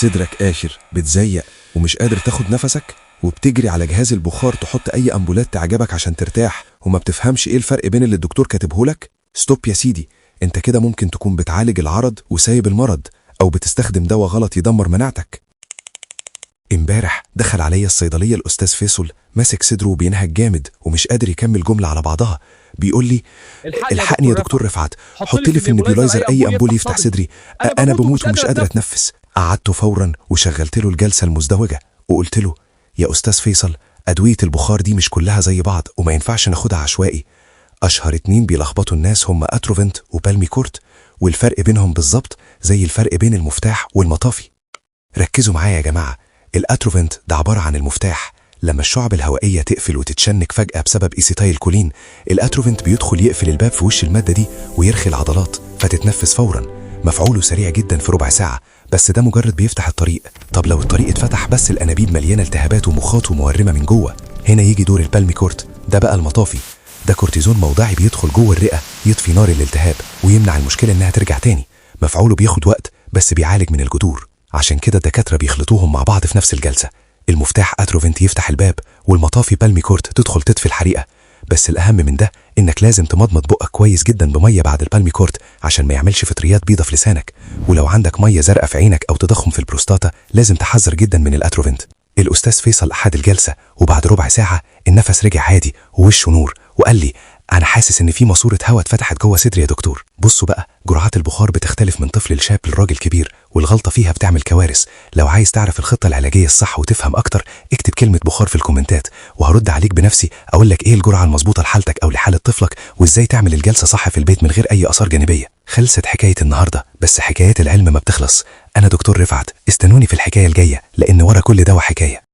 صدرك قاشر بتزيق ومش قادر تاخد نفسك، وبتجري على جهاز البخار تحط اي امبولات تعجبك عشان ترتاح، وما بتفهمش ايه الفرق بين اللي الدكتور كاتبهولك. ستوب يا سيدي، انت كده ممكن تكون بتعالج العرض وسايب المرض، او بتستخدم دواء غلط يدمر مناعتك. امبارح دخل عليا الصيدليه الاستاذ فيصل ماسك صدره وبينهج جامد ومش قادر يكمل جمله على بعضها. بيقول لي الحقني يا دكتور رفعت، حط لي في النبيولايزر اي امبول يفتح صدري، انا بموت ومش قادر اتنفس. قعدته فورا وشغلت له الجلسه المزدوجه وقلت له يا استاذ فيصل، ادويه البخار دي مش كلها زي بعض وما ينفعش ناخدها عشوائي. اشهر 2 بيلخبطوا الناس هم اتروفنت وبالميكورت، والفرق بينهم بالظبط زي الفرق بين المفتاح والمطافي. ركزوا معايا يا جماعه، الاتروفنت ده عباره عن المفتاح. لما الشعب الهوائيه تقفل وتتشنج فجاه بسبب ايسيتايل كولين، الاتروفنت بيدخل يقفل الباب في وش الماده دي ويرخي العضلات فتتنفس فورا. مفعوله سريع جدا في ربع ساعه، بس ده مجرد بيفتح الطريق. طب لو الطريق اتفتح بس الانابيب مليانه التهابات ومخاط ومورمه من جوه، هنا يجي دور البالميكورت، ده بقى المطافي. ده كورتيزون موضعي بيدخل جوه الرئه يطفي نار الالتهاب ويمنع المشكله انها ترجع تاني. مفعوله بياخد وقت بس بيعالج من الجذور، عشان كده الدكاتره بيخلطوهم مع بعض في نفس الجلسه. المفتاح اتروفنت يفتح الباب، والمطافي بالميكورت تدخل تطفي الحريقه. بس الاهم من ده انك لازم تمضمض بقك كويس جدا بميه بعد البالميكورت عشان ما يعملش فطريات بيضه في لسانك، ولو عندك ميه زرقاء في عينك او تضخم في البروستاتا لازم تحذر جدا من الاتروفنت. الاستاذ فيصل احد الجلسه، وبعد ربع ساعه النفس رجع عادي ووشه نور، وقال لي انا حاسس ان في ماسوره هواء اتفتحت جوه صدري يا دكتور. بصوا بقى، جرعات البخار بتختلف من طفل لشاب لراجل كبير، والغلطه فيها بتعمل كوارث. لو عايز تعرف الخطه العلاجيه الصح وتفهم اكتر، اكتب كلمه بخار في الكومنتات وهرد عليك بنفسي اقول لك ايه الجرعه المظبوطه لحالتك او لحاله طفلك، وازاي تعمل الجلسه صح في البيت من غير اي اثار جانبيه. خلصت حكايه النهارده، بس حكايات العلم ما بتخلص. انا دكتور رفعت، استنوني في الحكايه الجايه، لان ورا كل دواء حكايه.